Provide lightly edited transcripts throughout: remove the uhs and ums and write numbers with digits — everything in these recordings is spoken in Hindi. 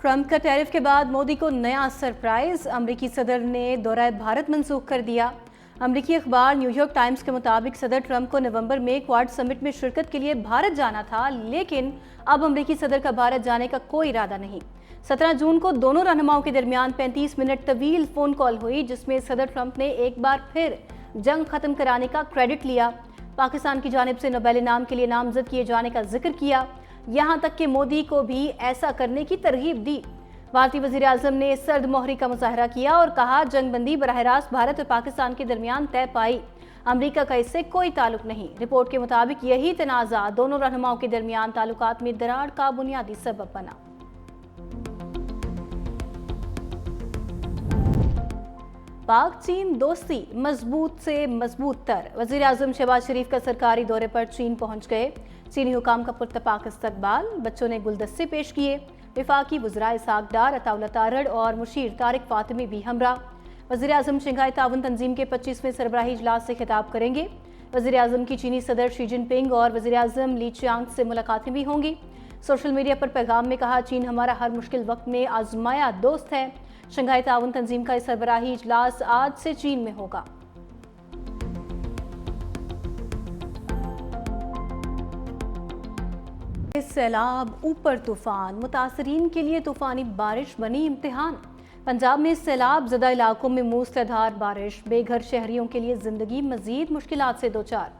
ट्रंप का टैरिफ के बाद मोदी को नया सरप्राइज। अमेरिकी सदर ने दौरा भारत मंसूख कर दिया। अमेरिकी अखबार न्यूयॉर्क टाइम्स के मुताबिक सदर ट्रंप को नवंबर में क्वाड समिट में शिरकत के लिए भारत जाना था, लेकिन अब अमेरिकी सदर का भारत जाने का कोई इरादा नहीं। 17 जून को दोनों रहनुमाओं के दरमियान 35 मिनट तवील फोन कॉल हुई, जिसमें सदर ट्रंप ने एक बार फिर जंग खत्म कराने का क्रेडिट लिया, पाकिस्तान की जानिब से नोबेल इनाम के लिए नामजद किए जाने का जिक्र किया, यहां तक कि मोदी को भी ऐसा करने की तरगीब दी। भारतीय वजीर आजम ने सर्द मोहरी का मुजाहरा किया और कहा, जंगबंदी बराह रास्त भारत और पाकिस्तान के दरमियान तय पाई, अमेरिका का इससे कोई ताल्लुक नहीं। रिपोर्ट के मुताबिक यही तनाज़ा दोनों रहनुमाओं के दरमियान ताल्लुकात में दरार का बुनियादी सबब बना। पाक चीन दोस्ती मजबूत से मजबूत तर। वजीर आजम शहबाज शरीफ का सरकारी दौरे पर चीन पहुंच गए। चीनी हुकाम का पुरतपाक इस्तकबाल, बच्चों ने गुलदस्ते पेश किए। विफाकी वज़राए इसहाक डार, अताउल्ला तारड़ और मुशीर तारिक फातिमी भी हमरा। वज़ीर आज़म शंघाई ताउन तंजीम के 25वें सरबराही इजलास से खिताब करेंगे। वज़ीर आज़म की चीनी सदर शी जिनपिंग और वज़ीर आज़म ली चियांग से मुलाकातें भी होंगी। सोशल मीडिया पर पैगाम में कहा, चीन हमारा हर मुश्किल वक्त में आजमाया दोस्त है। शंघाई ताउन तंजीम का सरबराही इजलास आज से चीन में होगा। सैलाब ऊपर तूफान, मुतासरीन के लिए तूफानी बारिश बनी इम्तिहान। पंजाब में सैलाब ज़दा इलाकों में मूसलाधार बारिश, बेघर शहरियों के लिए जिंदगी मजीद मुश्किलात से दो चार।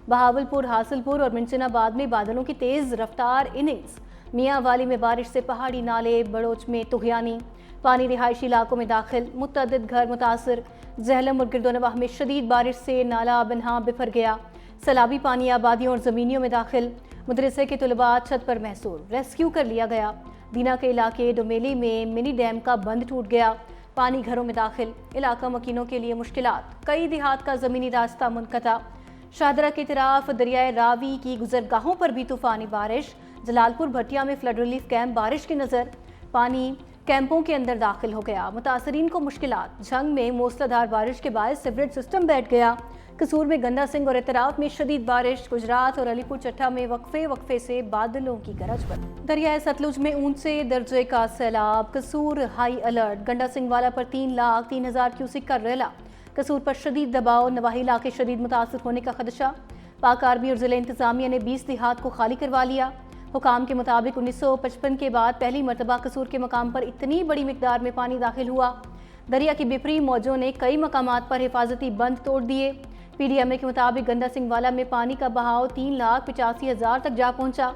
बहावलपुर, हासिलपुर और मिंचनाबाद में बादलों की तेज रफ्तार इनिंग्स। मियाँ वाली में बारिश से पहाड़ी नाले, बड़ोच में तुगयानी पानी रिहायशी इलाकों में दाखिल, मुतअद्दिद घर मुतासर। जहलम और गिरदोनवाह में शदीद बारिश से नाला बिन्हा बिफर गया। सैलाबी पानी आबादियों और ज़मीनियों में दाखिल। मदरसे के तलबा छत पर महसूर, रेस्क्यू कर लिया गया। दीना के इलाके डोमेली में मिनी डैम का बंद टूट गया, पानी घरों में दाखिल। इलाका मकीनों के लिए मुश्किलात, कई देहात का ज़मीनी रास्ता मुनक़ता। शाहदरा के तरफ दरियाए रावी की गुजरगाहों पर भी तूफानी बारिश। जलालपुर भटिया में फ्लड रिलीफ कैंप बारिश की नज़र, पानी कैंपों के अंदर दाखिल हो गया। मुतासरीन को मुश्किलात। झंग में मूसलाधार बारिश के बाद सीवरेज सिस्टम बैठ गया। कसूर में गंदा सिंह और एतराफ में शदीद बारिश। गुजरात और अलीपुर चट्टा में वक्फे से बादलों की गरज बरसी। दरियाए सतलुज में ऊंचे दर्जे का सैलाब। कसूर हाई अलर्ट, गंडा सिंह वाला पर 3,03,000 क्यूसिक का रेला। कसूर पर शदीद दबाव, नवाही इलाके शदीद मुतासर होने का खदशा। पाक आर्मी और जिला इंतजामिया ने 20 देहात को खाली करवा लिया। हुकाम के मुताबिक 1955 के बाद पहली मरतबा कसूर के मकाम पर इतनी बड़ी मिकदार में पानी दाखिल हुआ। दरिया की बिफरी मौजों ने कई मकामात पर हिफाजती बंद तोड़ दिए। PDMA के मुताबिक गंदा सिंह वाला में पानी का बहाव 3,85,000 तक जा पहुंचा।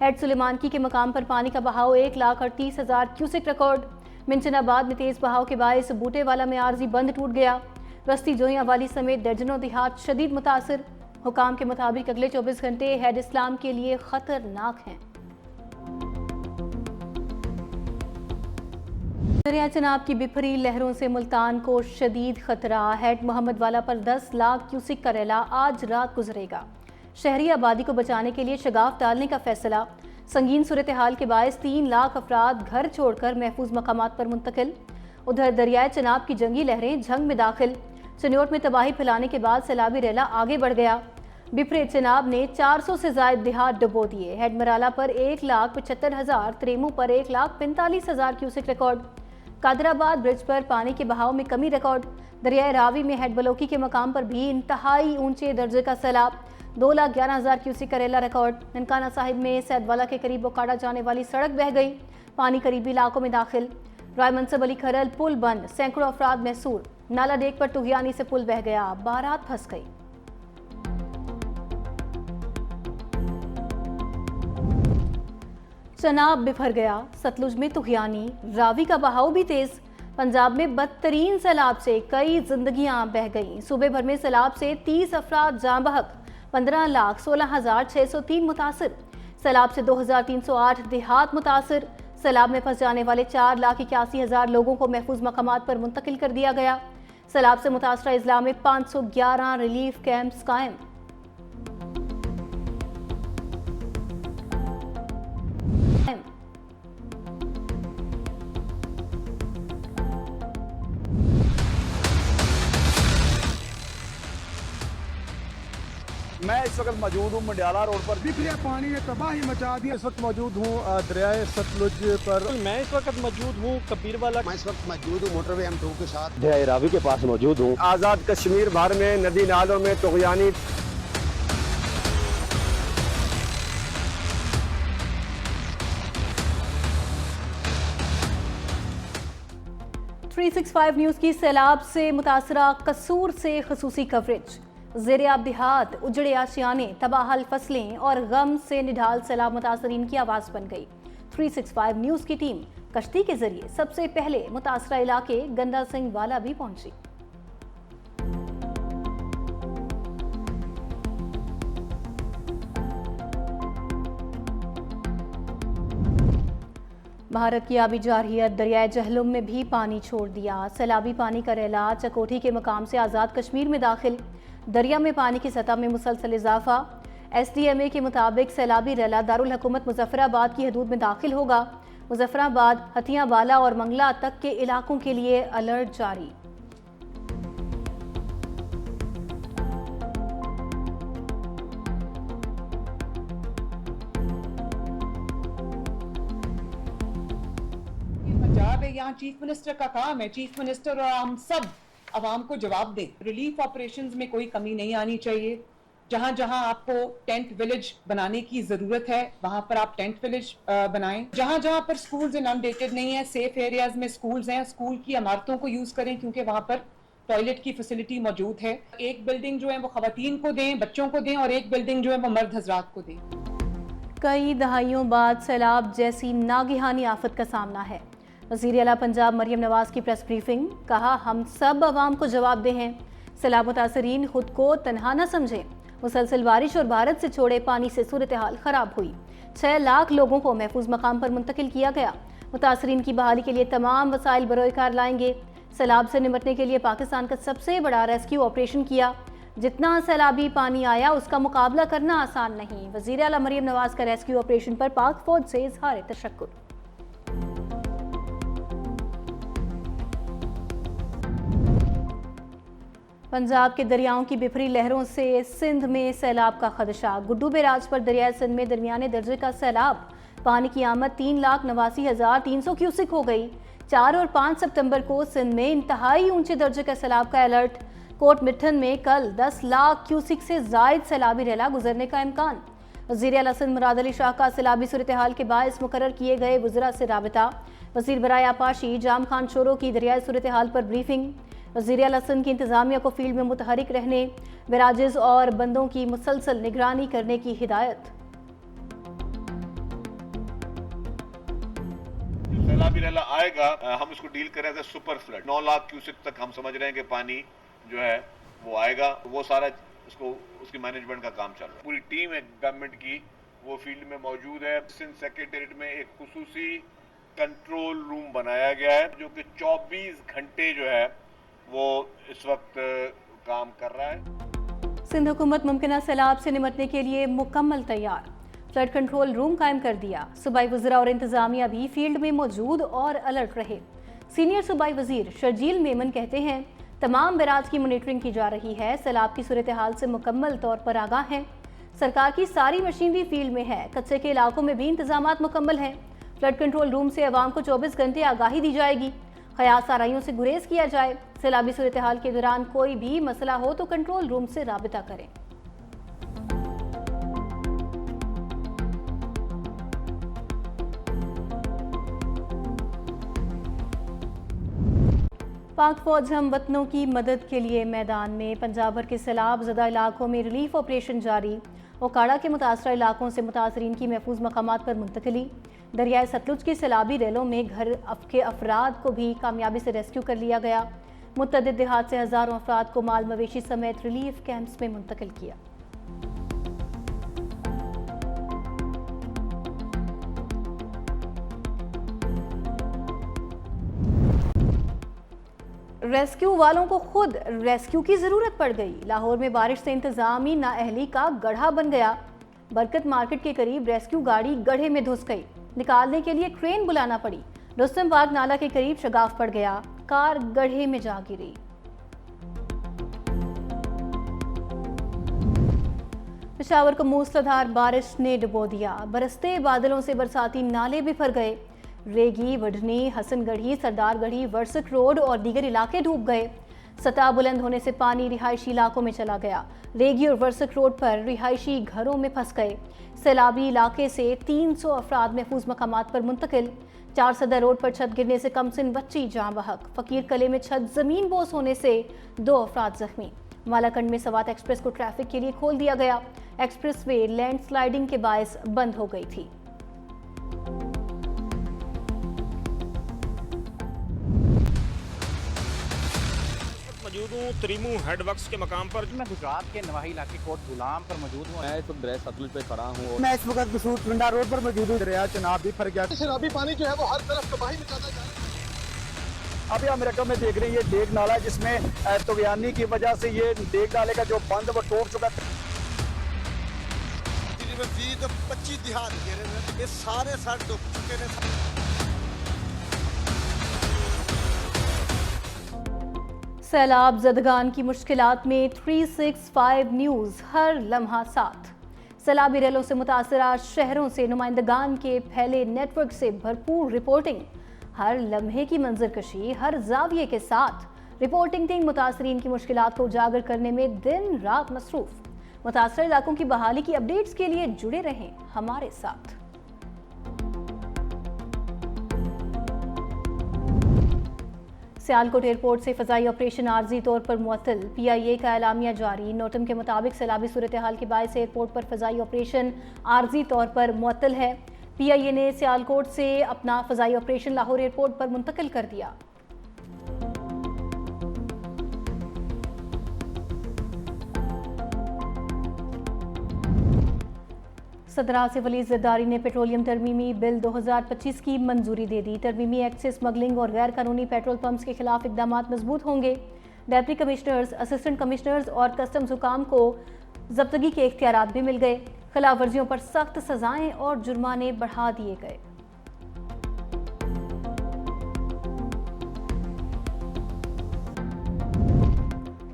हेड सुलेमानकी के मकाम पर पानी का बहाव 1,38,000 क्यूसिक रिकॉर्ड। मिंचनाबाद में तेज बहाव के बायस बूटे वाला में आर्जी बंद टूट गया। बस्ती जोहियां वाली समेत दर्जनों देहात शदीद मुतासर। हुकाम के मुताबिक अगले 24 घंटे हेड इस्लाम के लिए खतरनाक हैं। दरिया चनाब की बिफरी लहरों से मुल्तान को शदीद खतरा। हेड मोहम्मद वाला पर 10 लाख क्यूसिक का रेला आज रात गुजरेगा। शहरी आबादी को बचाने के लिए शगाफ डालने का फैसला। संगीन सूरत हाल के बायस 3 लाख अफराद घर छोड़कर महफूज मकामात पर मुंतकिल। उधर दरियाए चनाब की जंगी लहरें झंग में दाखिल। चनियोट में तबाही फैलाने के बाद सैलाबी रेला आगे बढ़ गया। बिफरे चनाब ने 400 से ज्यादा देहात डुबो दिए। हेड मराला पर 1,75,000, त्रेमू पर 1,45,000 क्यूसिक रिकॉर्ड। कादराबाद ब्रिज पर पानी के बहाव में कमी रिकॉर्ड। दरियाए रावी में हेड बलोकी के मकाम पर भी इंतहाई ऊंचे दर्जे का सैलाब। 2,11,000 क्यूसिक का रेला रिकॉर्ड। ननकाना साहिब में सैदवाला के करीब बोकाड़ा जाने वाली सड़क बह गई, पानी करीबी इलाकों में दाखिल। राय मनसब अली खरल पुल बंद, सैकड़ों अफराद महसूर। नाला डेक पर तुगयानी से पुल बह गया, बारात फंस गई। चनाब बिफर गया, सतलुज में तुगयानी, रावी का बहाव भी तेज। पंजाब में बदतरीन सैलाब से कई जिंदगियां बह गईं। सूबे भर में सैलाब से 30 अफराद जाँ बहक, 15,16,603 मुतासर। सैलाब से 2,308 देहात मुतासर। सैलाब में फंस जाने वाले 4,81,000 लोगों को महफूज मकामात पर मुंतकिल कर दिया गया। सैलाब से मुतासरा इजला में 511 रिलीफ कैंप्स कायम। मैं इस वक्त मौजूद हूँ मंडियाला रोड पर। बिखरे पानी ने तबाही मचा दी। इस वक्त मौजूद हूँ दरियाए सतलुज पर। मैं इस वक्त मौजूद हूँ कबीरवाला। मैं इस वक्त मौजूद हूँ मोटरवे M2 के साथ दरियाए रावी के पास मौजूद हूँ। आज़ाद कश्मीर भर में नदी नालों में तुग़यानी। थ्री 365 न्यूज़ की सैलाब से मुतासरा कसूर से खसूसी कवरेज। ज़ेरे-आब देहात, उजड़े आशियाने, तबाहल फसलें और गम से निढाल सैलाब मुतासरीन की आवाज़ बन गई। 365 न्यूज़ की टीम कश्ती के जरिए सबसे पहले मुतासरा इलाके गंदा सिंह वाला भी पहुंची। भारत की आबी जारहियत दरियाए जहलुम में भी पानी छोड़ दिया। सैलाबी पानी का रैला चकोठी के मकाम से आज़ाद कश्मीर में दाखिल। दरिया में पानी की सतह में मुसलसल इजाफा। SDMA के मुताबिक सैलाबी रैला दारुल हुकूमत मुजफ्फराबाद की हदूद में दाखिल होगा। मुजफ्फराबाद, हथिया बाला और मंगला तक के इलाकों के लिए अलर्ट जारी। पंजाब है, यहाँ चीफ मिनिस्टर का काम है, चीफ मिनिस्टर और हम सब आवाम को जवाब दे। रिलीफ ऑपरेशंस में कोई कमी नहीं आनी चाहिए। जहां जहां आपको टेंट विलेज बनाने की जरूरत है वहां पर आप टेंट विलेज बनाएं। जहां जहां पर स्कूल्स इनंडेटेड नहीं है, सेफ एरियाज में स्कूल्स हैं, स्कूल की इमारतों को यूज करें क्योंकि वहां पर टॉयलेट की फैसिलिटी मौजूद है। एक बिल्डिंग जो है वो खवातीन को दें, बच्चों को दें, और एक बिल्डिंग जो है वो मर्द हजरात को दें। कई दहाइयों बाद सैलाब जैसी नागिहानी आफत का सामना है। वज़ीर आला पंजाब मरियम नवाज की प्रेस ब्रीफिंग, कहा हम सब अवाम को जवाबदेह हैं। सैलाब मुतासरीन खुद को तनहा न समझें। मुसलसल बारिश और भारत से छोड़े पानी से सूरत हाल खराब हुई। 6 लाख लोगों को महफूज मकाम पर मुंतकिल किया गया। मुतासरीन की बहाली के लिए तमाम वसाइल बरोकार लाएंगे। सैलाब से निपटने के लिए पाकिस्तान का सबसे बड़ा रेस्क्यू ऑपरेशन किया। जितना सैलाबी पानी आया उसका मुकाबला करना आसान नहीं। वज़ीर आला मरियम नवाज का रेस्क्यू ऑपरेशन पर पाक फौज से इजहार तशक्कुर। पंजाब के दरियाओं की बिफरी लहरों से सिंध में सैलाब का खदशा। गुड्डू बैराज पर दरियाए सिंध में दरमियाने दर्जे का सैलाब। पानी की आमद 3,89,300 क्यूसिक हो गई। 4 और 5 सितंबर को सिंध में इंतहाई ऊंचे दर्जे का सैलाब का अलर्ट। कोट मिठन में कल 10 लाख क्यूसिक से जायद सैलाबी रैला गुजरने का इम्कान। वज़ीर आला सिंध मुराद अली शाह का सैलाबी सूरत हाल के बायस मुकर्रर किए गए वज़रा से राबिता। वज़ीर बराए आपाशी जाम खान शोरो की दरियाई सूरत हाल पर ब्रीफिंग। वज़ीर आला सिंध की इंतज़ामिया को फील्ड में मुतहरिक रहने, बैराजेस और बंदों की मुसलसल निगरानी करने की हिदायत। सैलाबी रैला आएगा, हम इसको डील करें as super flood. 9 lakh cusec तक हम समझ रहे हैं कि पानी जो है वो आएगा। वो सारा उसकी मैनेजमेंट का काम चल रहा है। पूरी टीम है गवर्नमेंट की, वो फील्ड में मौजूद है। सिंध सेक्रेटेरिएट में एक खुसूसी कंट्रोल रूम बनाया गया है जो कि 24 घंटे जो है वो इस वक्त काम कर रहा है। सिंध हुकूमत मुमकिन सैलाब से निपटने के लिए मुकम्मल तैयार। फ्लड कंट्रोल रूम कायम कर दिया। सूबाई वज़रा और इंतजामिया भी फील्ड में मौजूद और अलर्ट रहे। सीनियर सूबाई वजीर शर्जील मेमन कहते हैं तमाम बैराज की मॉनिटरिंग की जा रही है। सैलाब की सूरत हाल से मुकम्मल तौर पर आगाह है। सरकार की सारी मशीनरी फील्ड में है। कच्चे के इलाकों में भी इंतजामात मुकम्मल हैं। फ्लड कंट्रोल रूम से अवाम को 24 घंटे आगाही दी जाएगी। खयास आराइयों से गुरेज किया जाए। सैलाबी सूरत हाल के दौरान कोई भी मसला हो तो कंट्रोल रूम से राबिता करें। पाक फौज हम वतनों की मदद के लिए मैदान में। पंजाब भर के सैलाब ज़दा इलाकों में रिलीफ ऑपरेशन जारी। ओकाड़ा के मुतासरा इलाकों से मुतासरीन की महफूज मकामात पर मुंतकिली। दरियाए सतलुज की सैलाबी रेलों में घर के अफराद को भी कामयाबी से रेस्क्यू कर लिया गया। मुतअद्दिद देहात से हज़ारों अफराद को माल मवेशी समेत रिलीफ कैंप्स में मुंतकिल किया। रेस्क्यू वालों को खुद रेस्क्यू की जरूरत पड़ गई। लाहौर में बारिश से इंतजामी नाअहली का गड्ढा बन गया। बरकत मार्केट के करीब रेस्क्यू गाड़ी गड्ढे में धुस गई। निकालने के लिए क्रेन बुलाना पड़ी। रुस्तम बाग नाला के करीब शगाफ पड़ गया। कार गड्ढे में जा गिरी। पेशावर को मूसलाधार बारिश ने डुबो दिया। बरसते बादलों से बरसाती नाले भी भर गए। रेगी, वढ़नी, हसनगढ़ी, सरदारगढ़ी, वर्सक रोड और दीगर इलाके डूब गए। सतह बुलंद होने से पानी रिहायशी इलाकों में चला गया। रेगी और वर्सक रोड पर रिहायशी घरों में फंस गए। सैलाबी इलाके से 300 अफराद महफूज मकामात पर मुंतकिल। 4 सदर रोड पर छत गिरने से कमसिन बच्ची जाँ बहक। फकीर कले में छत जमीन बोस होने से 2 अफराद जख्मी। मालाकंड में सवात एक्सप्रेस को ट्रैफिक के लिए खोल दिया गया। एक्सप्रेस वे लैंडस्लाइडिंग के बायस बंद हो गई थी। मौजूद हूँ त्रिमू हेडवर्क्स के मकाम पर। मैं गुजरात के नवाही इलाके कोट गुलाम पर मौजूद हूँ। मैं इस वक्त दरिया सतलुज पे खड़ा हूँ। मैं इस वक्त बसूर टंडा रोड पर मौजूद हूँ। दरिया चनाब भी फर गया। शराबी पानी जो है वो हर तरफ तबाही मचाता जा रहा है। अभी हम रकम में देख रहे हैं ये डेग नाला, जिसमें तुगयानी की वजह से ये डेग नाले का जो बंद वो टूट चुका है। 25 दिहात ये सारे सर डूब चुके हैं। सैलाब ज़दगान की मुश्किलात में 365 न्यूज़ हर लम्हा साथ। सैलाबी रेलों से मुतासरा शहरों से नुमाइंदगान के फैले नेटवर्क से भरपूर रिपोर्टिंग। हर लम्हे की मंजरकशी हर जाविये के साथ रिपोर्टिंग टीम मुतासरीन की मुश्किलात को उजागर करने में दिन रात मसरूफ। मुतासर इलाकों की बहाली की अपडेट्स के लिए जुड़े रहें हमारे साथ। सियालकोट एयरपोर्ट से फ़ज़ाई ऑपरेशन आर्जी तौर पर मुअत्तल। PIA का एलामिया जारी। नोटम के मुताबिक सैलाबी सूरत हाल के बायस एयरपोर्ट पर फ़ज़ाई ऑपरेशन आर्जी तौर पर मुअत्तल है। PIA ने सियालकोट से अपना फ़ज़ाई ऑपरेशन लाहौर एयरपोर्ट पर मुंतकिल कर दिया। सदर आसिफ अली ज़रदारी ने पेट्रोलियम तरमीमी बिल 2025 की मंजूरी दे दी। तरमीमी एक्ट से स्मगलिंग और गैर कानूनी पेट्रोल पंप्स के खिलाफ इकदाम मजबूत होंगे। डेप्टी कमिश्नर्स, असिस्टेंट कमिश्नर्स और कस्टम्स हुकाम को जब्तगी के इख्तियारात भी मिल गए। खिलाफ वर्जियों पर सख्त सजाएं और जुर्माने बढ़ा दिए गए।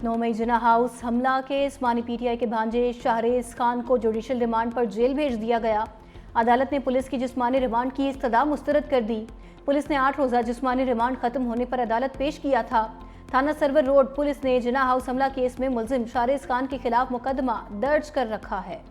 9 मई जिना हाउस हमला केस मानी PTI के भांजे शाहरेज खान को जुडिशल रिमांड पर जेल भेज दिया गया। अदालत ने पुलिस की जिस्मानी रिमांड की इस्तदा मुस्तरद कर दी। पुलिस ने 8 रोज़ा जिस्मानी रिमांड खत्म होने पर अदालत पेश किया था। थाना सरवर रोड पुलिस ने जिना हाउस हमला केस में मुलजिम शाहरेज खान के खिलाफ मुकदमा दर्ज कर रखा है।